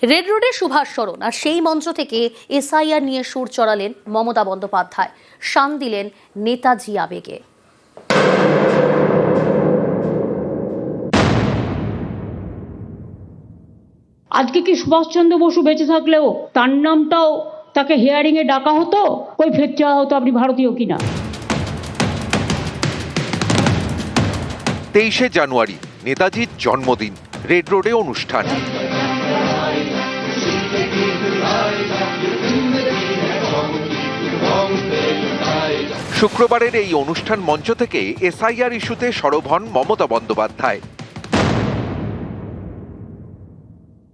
Red রোডে সুভাষ সরণ, আর সেই মঞ্চ থেকে এসআইআর নিয়ে সুর চড়ালেন মমতা বন্দ্যোপাধ্যায়, শান দিলেন নেতাজি আবেগে। আজকে কি সুভাষচন্দ্র বসু বেঁচে থাকলেও তার নামটাও তাকে হিয়ারিং এ ডাকা হতো, ওই ফের চাওয়া হতো আপনি ভারতীয় কিনা। 23শে জানুয়ারি নেতাজির জন্মদিন, রেড রোডে অনুষ্ঠান। শুক্রবারের এই অনুষ্ঠান মঞ্চ থেকে এসআইআর ইস্যুতে সরব হন মমতা বন্দ্যোপাধ্যায়।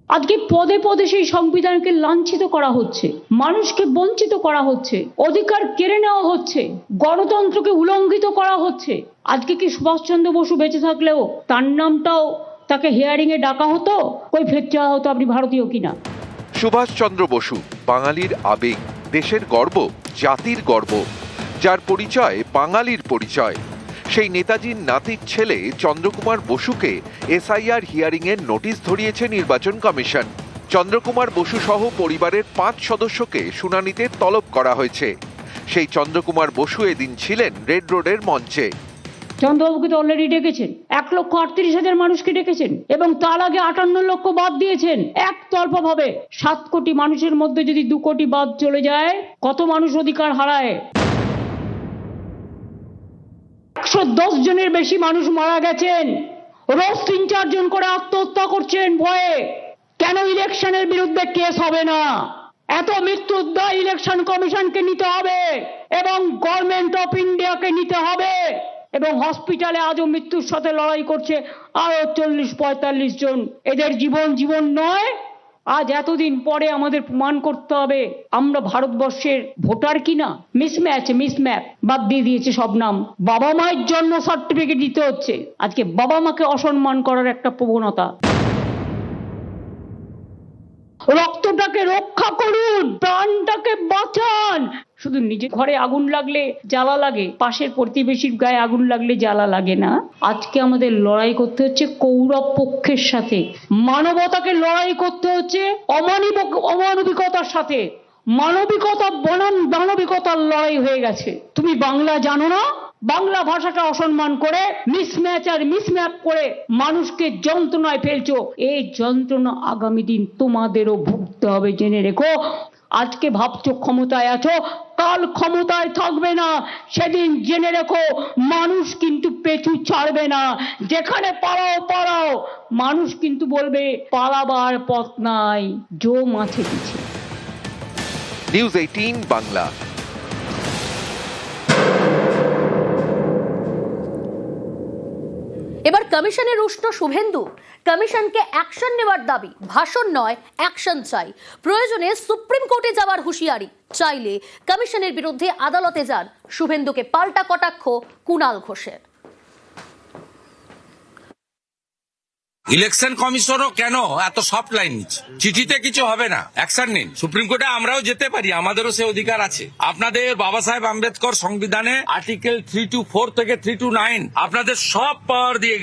আজকে পদে পদে সেই সংবিধানকে লাঞ্ছিত করা হচ্ছে, মানুষকে বঞ্চিত করা হচ্ছে, অধিকার কেড়ে নেওয়া হচ্ছে, গণতন্ত্রকে উল্লঙ্ঘিত করা হচ্ছে। আজকে কি সুভাষচন্দ্র বসু বেঁচে থাকলেও তার নামটাও তাকে হিয়ারিং এ ডাকা হতো, ওই ফের চাওয়া হতো আপনি ভারতীয় কিনা। সুভাষচন্দ্র বসু বাঙালির আবেগ, দেশের গর্ব, জাতির গর্ব, যার পরিচয় বাঙালির পরিচয়। সেই নেতাজির নাতির ছেলে চন্দ্রকুমার বসুকে এসআইআর হিয়ারিং এর নোটিশ ধরিয়েছে নির্বাচন কমিশন। চন্দ্রকুমার বসু সহ পরিবারের 5 সদস্যকে শুনানিতে তলব করা হয়েছে। সেই চন্দ্রকুমার বসু এদিন ছিলেন রেড রোডের মঞ্চে। চন্দ্রবাবুকে তো অলরেডি ডেকেছেন, 1,38,000 মানুষকে ডেকেছেন, এবং তার আগে 58 লক্ষ বাদ দিয়েছেন একতরফা ভাবে। 7 কোটি মানুষের মধ্যে যদি 2 কোটি বাদ চলে যায়, কত মানুষ অধিকার হারায়? 110 জনের বেশি মানুষ মারা গেছেন, রোজ 3-4 জন করে আত্মহত্যা করছেন ভয়ে। কেন ইলেকশনের বিরুদ্ধে কেস হবে না? এত মৃত্যুর দায় ইলেকশন কমিশনকে নিতে হবে এবং গভর্নমেন্ট অফ ইন্ডিয়াকে নিতে হবে। এবং হসপিটালে আজও মৃত্যুর সাথে লড়াই করছে আরো 40-45 জন। এদের জীবন নয়। আজ এতদিন পরে আমাদের প্রমাণ করতে হবে আমরা ভারতবর্ষের ভোটার কিনা। মিসম্যাপ বাদ দিয়ে দিয়েছে সব নাম। বাবা মায়ের জন্ম সার্টিফিকেট দিতে হচ্ছে। আজকে বাবা মাকে অসম্মান করার একটা প্রবণতা। রক্তটাকে রক্ষা করুন, প্রাণটাকে বাঁচান। শুধু নিজের ঘরে আগুন লাগলে জ্বালা লাগে, পাশের প্রতিবেশীর গায়ে আগুন লাগলে জ্বালা লাগে না। আজকে আমাদের লড়াই করতে হচ্ছে কৌরব পক্ষের সাথে, মানবতাকে লড়াই করতে হচ্ছে অমানবিকতার সাথে। মানবিকতা বনাম দানবিকতার লড়াই হয়ে গেছে। তুমি বাংলা জানো না, বাংলা ভাষাটা অসম্মান করে মিসম্যাপ করে মানুষকে যন্ত্রণায় ফেলছো। এই যন্ত্রণা আগামী দিন তোমাদেরও ভুগতে হবে, জেনে রেখো। আজকে ভাবছো ক্ষমতায় আছো, কাল ক্ষমতায় থাকবে না। সেদিন জেনে রেখো মানুষ কিন্তু পেছু ছাড়বে না। যেখানে পালাও, মানুষ কিন্তু বলবে পালাবার পথ নাই, জো মাছে পিছে। নিউজ 18 বাংলা। এবার কমিশনের উষ্ণ শুভেন্দু। কমিশনকে অ্যাকশন নেওয়ার দাবি, ভাষণ নয় অ্যাকশন চাই। প্রয়োজনে সুপ্রিম কোর্টে যাওয়ার হুঁশিয়ারি, চাইলে কমিশনের বিরুদ্ধে আদালতে যান। শুভেন্দুকে পাল্টা কটাক্ষ কুণাল ঘোষের। ইলেকশন কমিশনও কেন এত সফট লাইন নিচ্ছে? চিঠিতে কিছু হবে না, অ্যাকশন নিন। সুপ্রিম কোর্টে আমরাও যেতে পারি, আমাদেরও সে অধিকার আছে। আপনাদের বাবা সাহেব আম্বেদকর সংবিধানে আর্টিকেল 3 to 4 থেকে 3 to 9 আপনাদের সব পাওয়ার দিয়ে